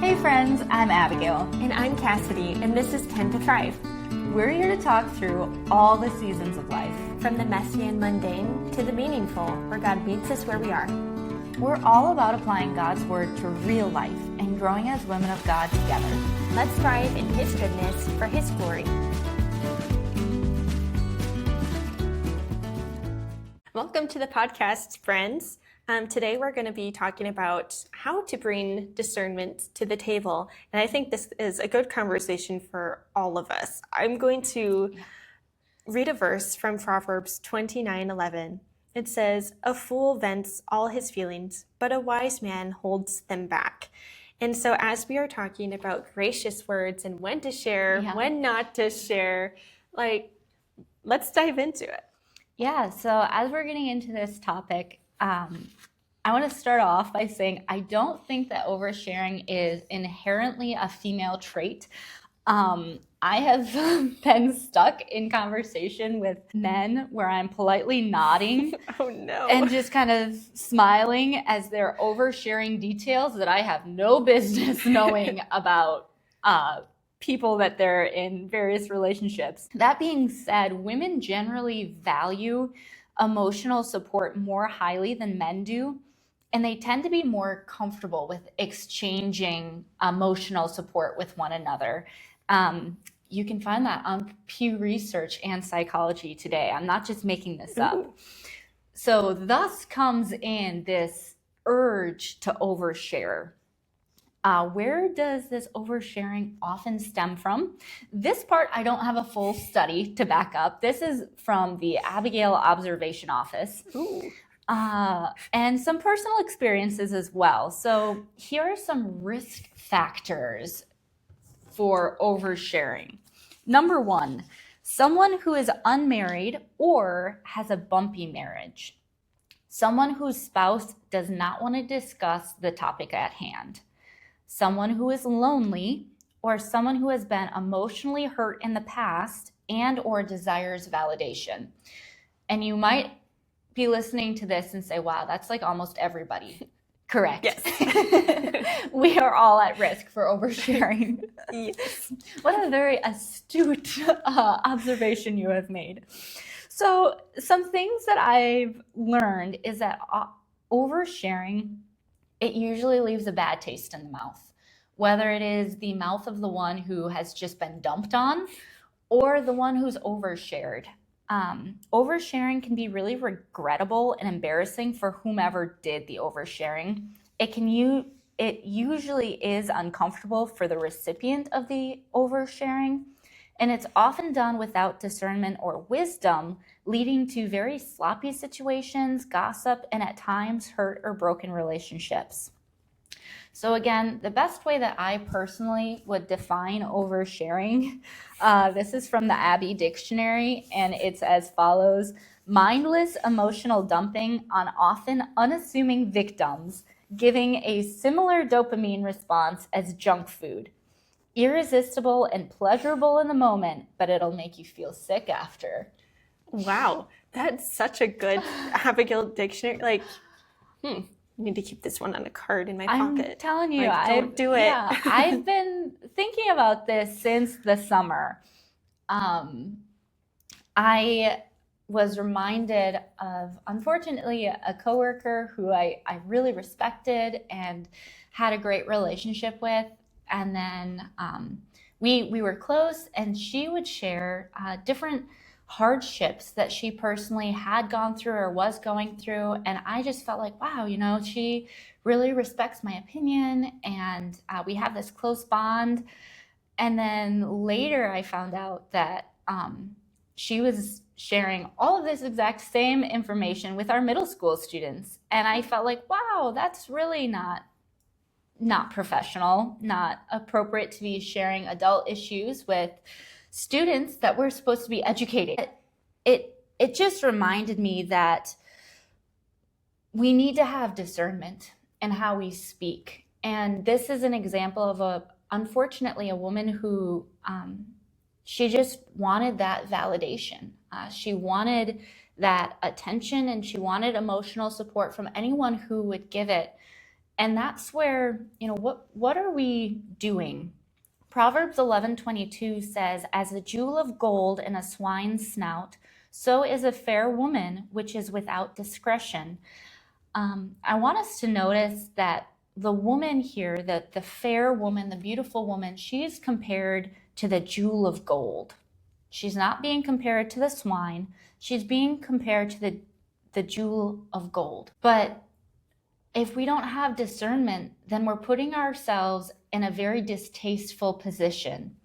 Hey friends, I'm Abigail. And I'm Cassidy, and this is 10 to Thrive. We're here to talk through all the seasons of life. From the messy and mundane to the meaningful, where God meets us where we are. We're all about applying God's Word to real life and growing as women of God together. Let's thrive in His goodness for His glory. Welcome to the podcast, friends. Today we're going to be talking about how to bring discernment to the table. And I think this is a good conversation for all of us. I'm going to read a verse from Proverbs 29:11. It says, "A fool vents all his feelings, but a wise man holds them back." And so as we are talking about gracious words and when to share, when not to share, let's dive into it. Yeah, so as we're getting into this topic, I want to start off by saying I don't think that oversharing is inherently a female trait. I have been stuck in conversation with men where I'm politely nodding and just kind of smiling as they're oversharing details that I have no business knowing about people that they're in various relationships. That being said, women generally value emotional support more highly than men do, and they tend to be more comfortable with exchanging emotional support with one another. You can find that on Pew Research and Psychology Today. I'm not just making this up. So thus comes in this urge to overshare. Where does this oversharing often stem from? This part, I don't have a full study to back up. This is from the Abigail Observation Office. And some personal experiences as well. So here are some risk factors for oversharing. Number one, someone who is unmarried or has a bumpy marriage. Someone whose spouse does not want to discuss the topic at hand. Someone who is lonely, or someone who has been emotionally hurt in the past and or desires validation. And you might be listening to this and say, wow, that's like almost everybody. Correct. Yes. We are all at risk for oversharing. Yes. What a very astute observation you have made. So some things that I've learned is that oversharing, it usually leaves a bad taste in the mouth, whether it is the mouth of the one who has just been dumped on or the one who's overshared. Oversharing can be really regrettable and embarrassing for whomever did the oversharing. It usually is uncomfortable for the recipient of the oversharing, and it's often done without discernment or wisdom, leading to very sloppy situations, gossip, and at times hurt or broken relationships. So again, the best way that I personally would define oversharing, this is from the Abbey Dictionary, and it's as follows: mindless emotional dumping on often unassuming victims, giving a similar dopamine response as junk food. Irresistible and pleasurable in the moment, but it'll make you feel sick after. Wow, that's such a good Abigail dictionary. I need to keep this one on a card in my pocket. I'm telling you, don't do it. Yeah, I've been thinking about this since the summer. I was reminded of, unfortunately, a coworker who I really respected and had a great relationship with. And then we were close, and she would share different hardships that she personally had gone through or was going through. And I just felt like, wow, she really respects my opinion, and we have this close bond. And then later I found out that she was sharing all of this exact same information with our middle school students. And I felt like, wow, that's really not professional, not appropriate to be sharing adult issues with students that we're supposed to be educating. It just reminded me that we need to have discernment in how we speak. And this is an example of unfortunately, a woman who she just wanted that validation. She wanted that attention, and she wanted emotional support from anyone who would give it. And that's where, what are we doing? Proverbs 11:22 says, "As a jewel of gold in a swine's snout, so is a fair woman which is without discretion." I want us to notice that the woman here, the fair woman, the beautiful woman, she's compared to the jewel of gold. She's not being compared to the swine. She's being compared to the jewel of gold. But if we don't have discernment, then we're putting ourselves in a very distasteful position.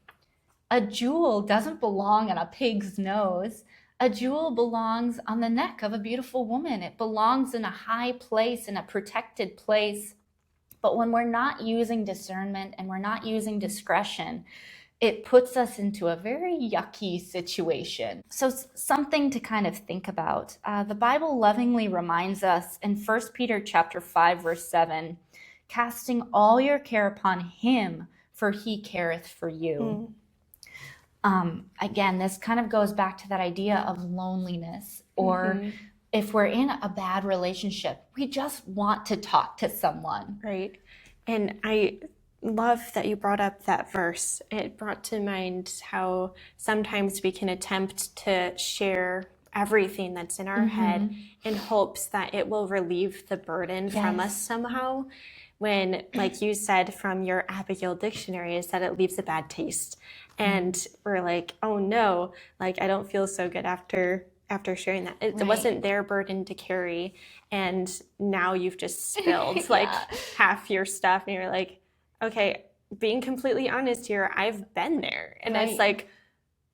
A jewel doesn't belong on a pig's nose. A jewel belongs on the neck of a beautiful woman. It belongs in a high place, in a protected place. But when we're not using discernment and we're not using discretion, it puts us into a very yucky situation. So something to kind of think about. The Bible lovingly reminds us in 1 Peter chapter 5, verse 7, "Casting all your care upon him, for he careth for you." Again, this kind of goes back to that idea of loneliness, or if we're in a bad relationship, we just want to talk to someone. Right. And I love that you brought up that verse. It brought to mind how sometimes we can attempt to share everything that's in our head in hopes that it will relieve the burden from us somehow. When, like you said from your Abigail dictionary, is that it leaves a bad taste. And we're like, oh no, like I don't feel so good after sharing that. It wasn't their burden to carry. And now you've just spilled like half your stuff. And you're like, okay, being completely honest here, I've been there. And it's like,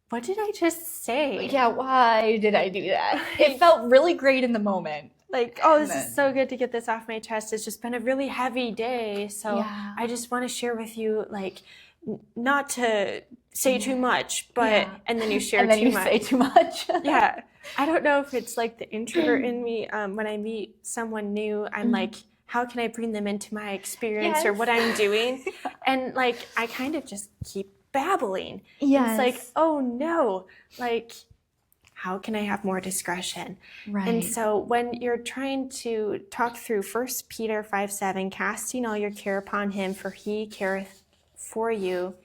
what did I just say? Yeah, why did I do that? It felt really great in the moment. Like, oh, this is so good to get this off my chest. It's just been a really heavy day. So I just want to share with you, like, not to say too much, but, and then you share and then too you much. say too much. Yeah. I don't know if it's like the introvert in me. When I meet someone new, I'm like, how can I bring them into my experience or what I'm doing? And like, I kind of just keep babbling. It's like, oh no, like, how can I have more discretion? Right. And so when you're trying to talk through 1 Peter 5:7, "Casting all your care upon him, for he careth for you,"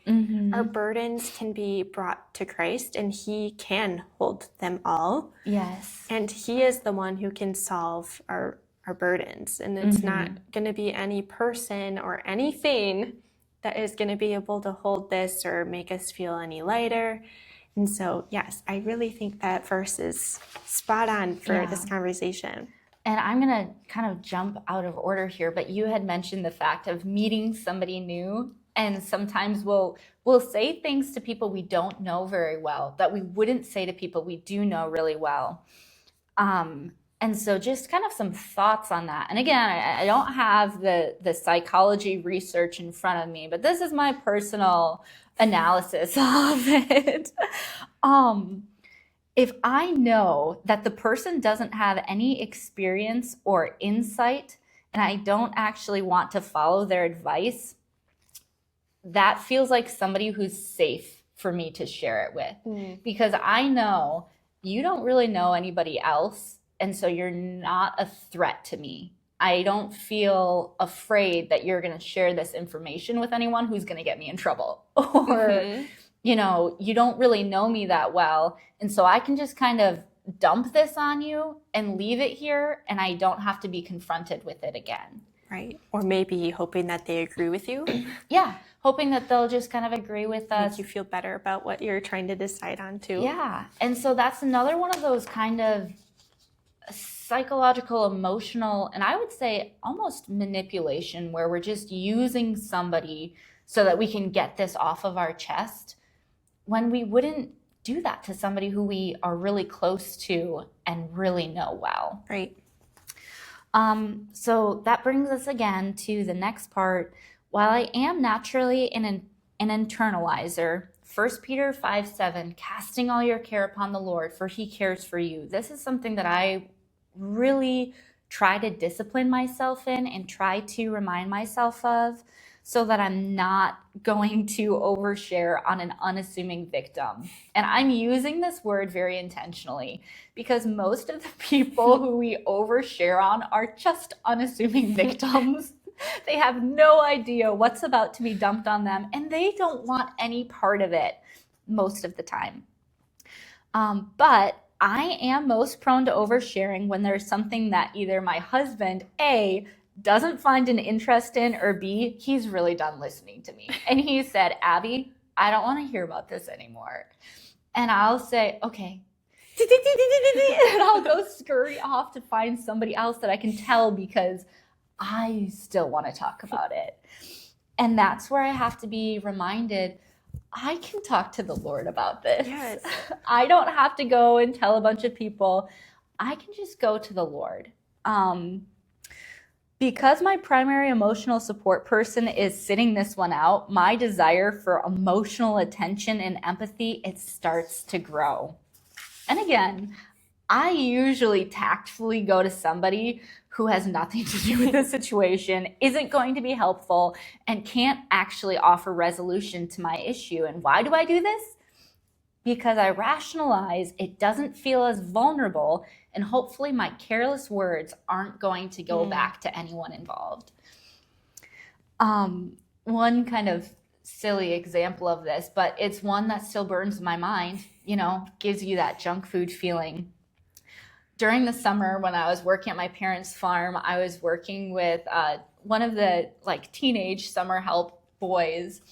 our burdens can be brought to Christ and he can hold them all. Yes. And he is the one who can solve our burdens. And it's not going to be any person or anything that is going to be able to hold this or make us feel any lighter. And so, yes, I really think that verse is spot on for this conversation. And I'm going to kind of jump out of order here, but you had mentioned the fact of meeting somebody new. And sometimes we'll say things to people we don't know very well that we wouldn't say to people we do know really well. And so just kind of some thoughts on that. And again, I don't have the psychology research in front of me, but this is my personal analysis of it. If I know that the person doesn't have any experience or insight, and I don't actually want to follow their advice, that feels like somebody who's safe for me to share it with. Because I know you don't really know anybody else. And so you're not a threat to me. I don't feel afraid that you're going to share this information with anyone who's going to get me in trouble. Or, you don't really know me that well. And so I can just kind of dump this on you and leave it here, and I don't have to be confronted with it again. Right. Or maybe hoping that they agree with you. Yeah. Hoping that they'll just kind of agree with us. Make you feel better about what you're trying to decide on too. Yeah. And so that's another one of those kind of psychological, emotional, and I would say almost manipulation, where we're just using somebody so that we can get this off of our chest, when we wouldn't do that to somebody who we are really close to and really know well. Right. So that brings us again to the next part. While I am naturally an internalizer, 1 Peter 5:7, "Casting all your care upon the Lord, for he cares for you." This is something that I really try to discipline myself in and try to remind myself of, so that I'm not going to overshare on an unassuming victim. And I'm using this word very intentionally because most of the people who we overshare on are just unassuming victims. They have no idea what's about to be dumped on them, and they don't want any part of it most of the time. But I am most prone to oversharing when there's something that either my husband, A, doesn't find an interest in, or B, he's really done listening to me. And he said, Abby, I don't want to hear about this anymore. And I'll say, okay. And I'll go scurry off to find somebody else that I can tell because I still want to talk about it. And that's where I have to be reminded, I can talk to the Lord about this. Yes. I don't have to go and tell a bunch of people. I can just go to the Lord. Because my primary emotional support person is sitting this one out, my desire for emotional attention and empathy, it starts to grow. And again, I usually tactfully go to somebody who has nothing to do with the situation, isn't going to be helpful, and can't actually offer resolution to my issue. And why do I do this? Because I rationalize it doesn't feel as vulnerable, and hopefully my careless words aren't going to go back to anyone involved. One kind of silly example of this, but it's one that still burns in my mind, gives you that junk food feeling. During the summer when I was working at my parents' farm, I was working with one of the teenage summer help boys,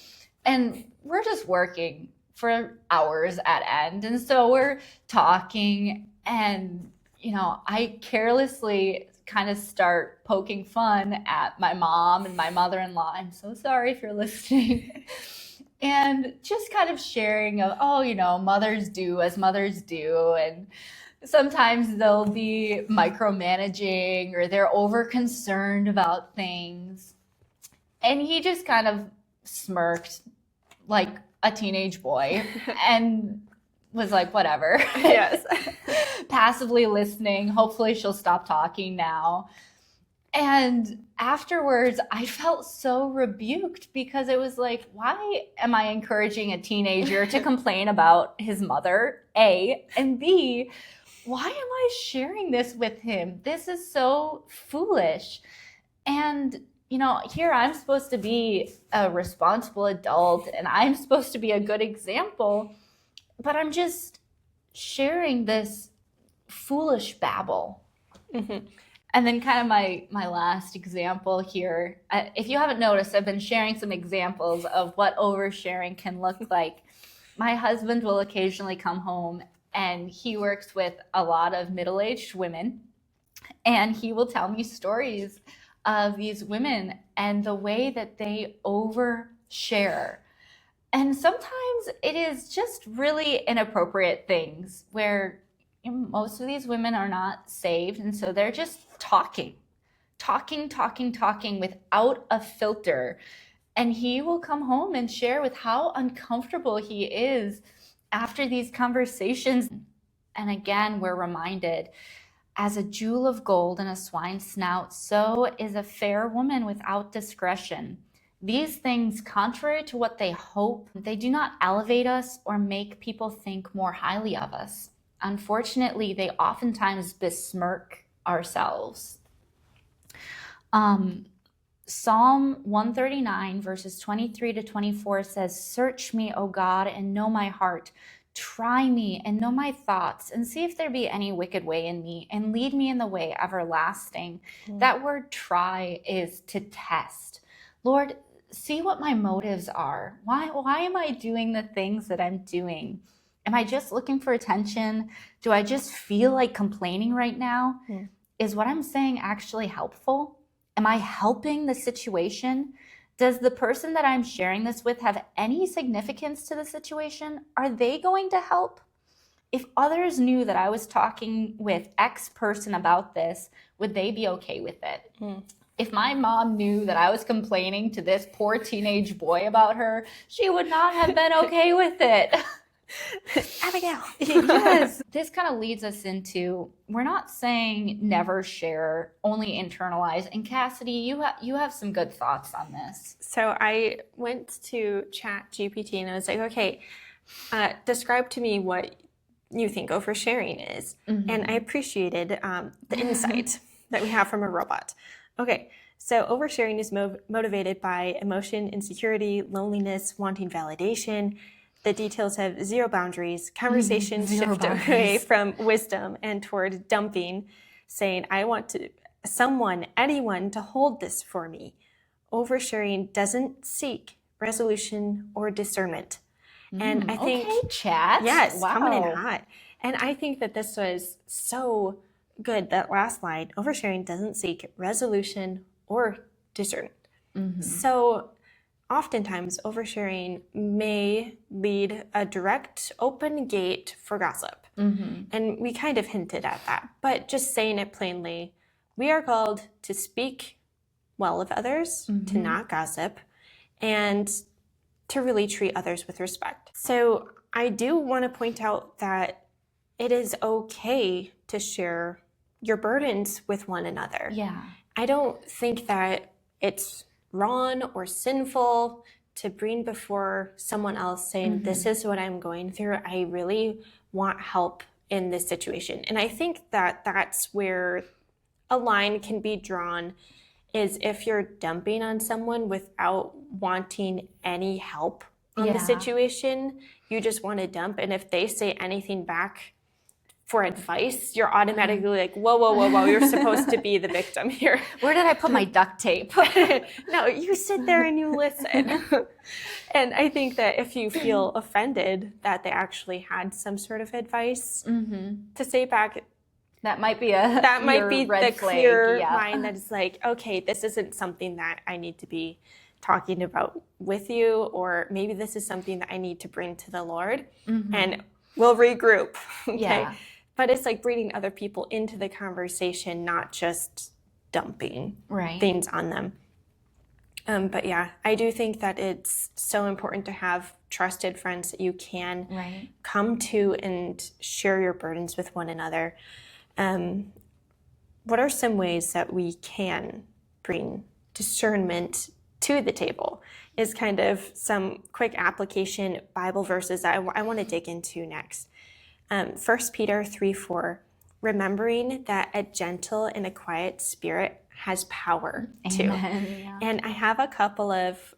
and we're just working for hours at end. And so we're talking, and I carelessly kind of start poking fun at my mom and my mother-in-law. I'm so sorry if you're listening. And just kind of sharing of, mothers do as mothers do. And sometimes they'll be micromanaging or they're over concerned about things. And he just kind of smirked like a teenage boy and was like, whatever. Yes. Passively listening. Hopefully she'll stop talking now. And afterwards, I felt so rebuked because it was like, why am I encouraging a teenager to complain about his mother, A, and B, why am I sharing this with him? This is so foolish. And, here I'm supposed to be a responsible adult and I'm supposed to be a good example, but I'm just sharing this foolish babble. Mm-hmm. And then kind of my last example here, if you haven't noticed, I've been sharing some examples of what oversharing can look like. My husband will occasionally come home and he works with a lot of middle-aged women, and he will tell me stories of these women and the way that they overshare. And sometimes it is just really inappropriate things where most of these women are not saved, and so they're just talking without a filter. And he will come home and share with how uncomfortable he is after these conversations. And again, we're reminded, as a jewel of gold in a swine's snout, so is a fair woman without discretion. These things, contrary to what they hope, they do not elevate us or make people think more highly of us. Unfortunately, they oftentimes besmirk ourselves. Psalm 139, verses 23 to 24 says, "Search me, O God, and know my heart. Try me and know my thoughts, and see if there be any wicked way in me, and lead me in the way everlasting." That word try is to test. Lord, see what my motives are. Why am I doing the things that I'm doing? Am I just looking for attention? Do I just feel like complaining right now? Is what I'm saying actually helpful? Am I helping the situation? Does the person that I'm sharing this with have any significance to the situation? Are they going to help? If others knew that I was talking with X person about this, would they be okay with it? If my mom knew that I was complaining to this poor teenage boy about her, she would not have been okay with it. Abigail. Yes. This kind of leads us into, we're not saying never share, only internalize. And Cassidy, you have some good thoughts on this. So I went to ChatGPT and I was like, okay, describe to me what you think oversharing is. And I appreciated the insight that we have from a robot. Okay, so oversharing is motivated by emotion, insecurity, loneliness, wanting validation. The details have zero boundaries. Conversations Zero shift away boundaries. from wisdom and toward dumping, saying, I want anyone to hold this for me. Oversharing doesn't seek resolution or discernment. And I think, Okay, chat. yes, Wow. coming in hot. And I think that this was so good, that last line, oversharing doesn't seek resolution or discernment. So oftentimes oversharing may lead a direct open gate for gossip. And we kind of hinted at that, but just saying it plainly, we are called to speak well of others, to not gossip, and to really treat others with respect. So I do want to point out that it is okay to share your burdens with one another. Yeah. I don't think that it's wrong or sinful to bring before someone else saying, this is what I'm going through. I really want help in this situation. And I think that that's where a line can be drawn, is if you're dumping on someone without wanting any help on the situation, you just want to dump. And if they say anything back for advice, you're automatically like, whoa, whoa, whoa, whoa, you're supposed to be the victim here. Where did I put my duct tape? No, you sit there and you listen. And I think that if you feel offended that they actually had some sort of advice to say back, That might be the red clear flag. line that is like, okay, this isn't something that I need to be talking about with you, or maybe this is something that I need to bring to the Lord, and we'll regroup. Okay. Yeah. But it's like bringing other people into the conversation, not just dumping things on them. But yeah, I do think that it's so important to have trusted friends that you can come to and share your burdens with one another. What are some ways that we can bring discernment to the table? Is kind of some quick application Bible verses that I want to dig into next. 1 Peter 3:4, remembering that a gentle and a quiet spirit has power too. Yeah. And I have a couple of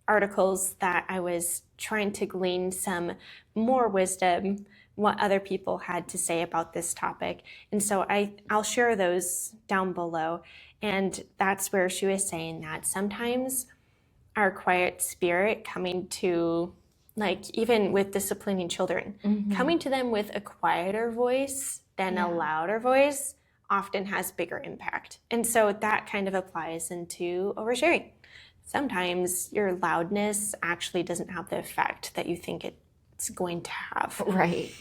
articles that I was trying to glean some more wisdom, what other people had to say about this topic. And so I'll share those down below. And that's where she was saying that sometimes our quiet spirit coming to, like even with disciplining children, coming to them with a quieter voice than a louder voice often has bigger impact. And so that kind of applies into oversharing. Sometimes your loudness actually doesn't have the effect that you think it's going to have. Right.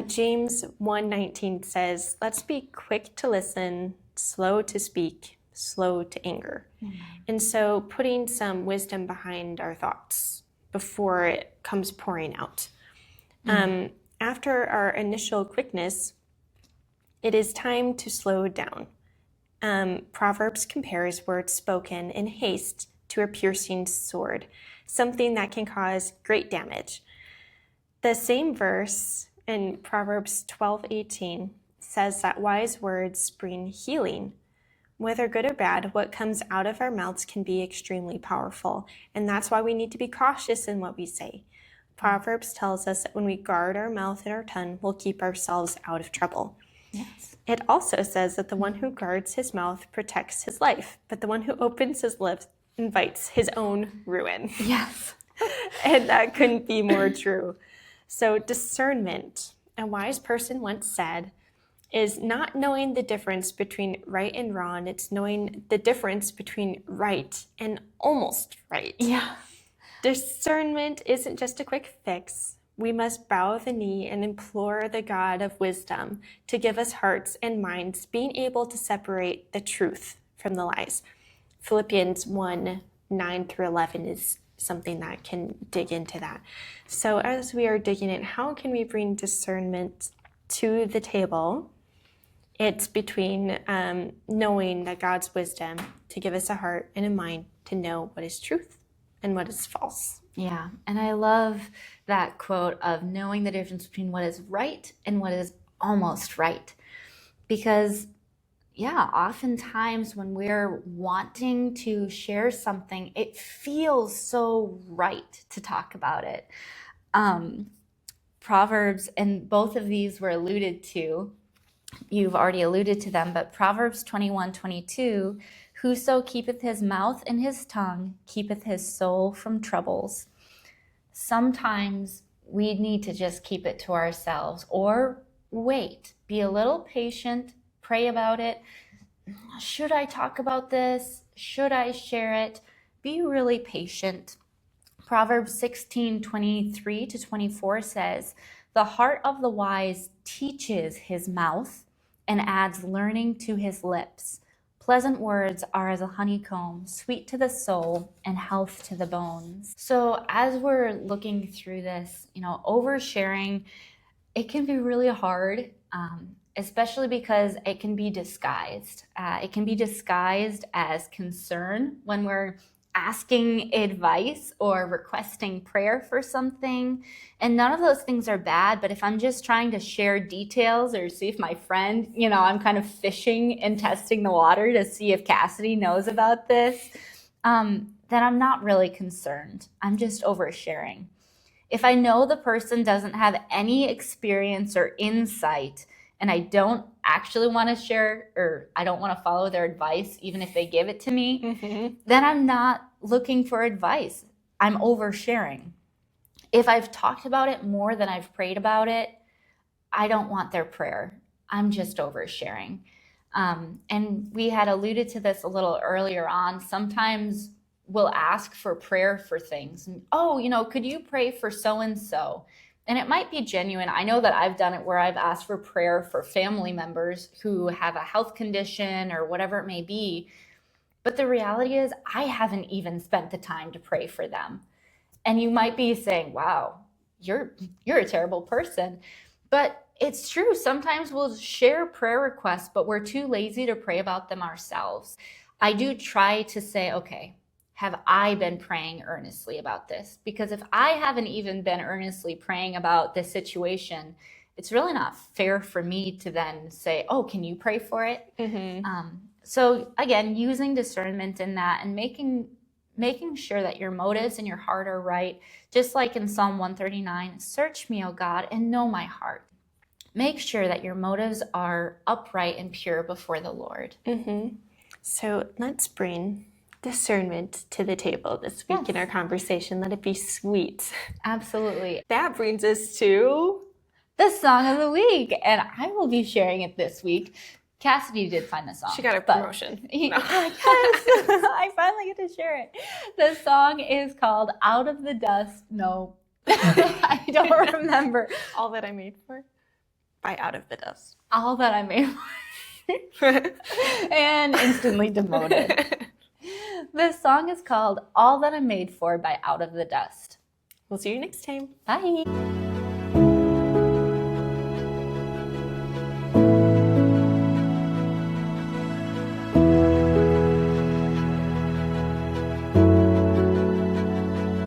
James 1:19 says, let's be quick to listen, slow to speak, slow to anger. And so putting some wisdom behind our thoughts before it comes pouring out. After our initial quickness, it is time to slow down. Proverbs compares words spoken in haste to a piercing sword, something that can cause great damage. The same verse in Proverbs 12:18 says that wise words bring healing. Whether good or bad, what comes out of our mouths can be extremely powerful, and that's why we need to be cautious in what we say. Proverbs tells us that when we guard our mouth and our tongue, we'll keep ourselves out of trouble. Yes. It also says that the one who guards his mouth protects his life, but the one who opens his lips invites his own ruin. Yes. And that couldn't be more true. So discernment, a wise person once said, is not knowing the difference between right and wrong. It's knowing the difference between right and almost right. Yeah. Discernment isn't just a quick fix. We must bow the knee and implore the God of wisdom to give us hearts and minds being able to separate the truth from the lies. Philippians 1:9-11 is something that can dig into that. So as we are digging in, how can we bring discernment to the table? It's between knowing that God's wisdom to give us a heart and a mind to know what is truth and what is false. Yeah. And I love that quote of knowing the difference between what is right and what is almost right. Because, yeah, oftentimes when we're wanting to share something, it feels so right to talk about it. Proverbs, and both of these were alluded to. You've already alluded to them, but Proverbs 21:22, whoso keepeth his mouth and his tongue keepeth his soul from troubles. Sometimes we need to just keep it to ourselves or wait, be a little patient, pray about it. Should I talk about this? Should I share it? Be really patient. Proverbs 16:23-24 says, the heart of the wise teaches his mouth and adds learning to his lips. Pleasant words are as a honeycomb, sweet to the soul and health to the bones. So as we're looking through this, oversharing, it can be really hard, especially because it can be disguised. It can be disguised as concern when we're asking advice or requesting prayer for something. And none of those things are bad, but if I'm just trying to share details or see if my friend, I'm kind of fishing and testing the water to see if Cassidy knows about this, then I'm not really concerned. I'm just oversharing. If I know the person doesn't have any experience or insight, and I don't actually want to share, or I don't want to follow their advice, even if they give it to me, then I'm not looking for advice. I'm oversharing. If I've talked about it more than I've prayed about it, I don't want their prayer. I'm just oversharing. And we had alluded to this a little earlier on. Sometimes we'll ask for prayer for things. Could you pray for so-and-so? And it might be genuine. I know that I've done it where I've asked for prayer for family members who have a health condition or whatever it may be. But the reality is I haven't even spent the time to pray for them. And you might be saying, wow, you're a terrible person. But it's true. Sometimes we'll share prayer requests, but we're too lazy to pray about them ourselves. I do try to say, okay, have I been praying earnestly about this? Because if I haven't even been earnestly praying about this situation, it's really not fair for me to then say, oh, can you pray for it? So again, using discernment in that and making sure that your motives and your heart are right. Just like in Psalm 139, search me, O God, and know my heart. Make sure that your motives are upright and pure before the Lord. So let's bring discernment to the table this week in our conversation. Let it be sweet. Absolutely. That brings us to the song of the week, and I will be sharing it this week. Cassidy did find the song. She got a promotion. Yes, I finally get to share it. The song is called Out of the Dust. No, I don't remember. All That I Made For by Out of the Dust. All That I Made For. And instantly demoted. This song is called All That I'm Made For by Out of the Dust. We'll see you next time. Bye.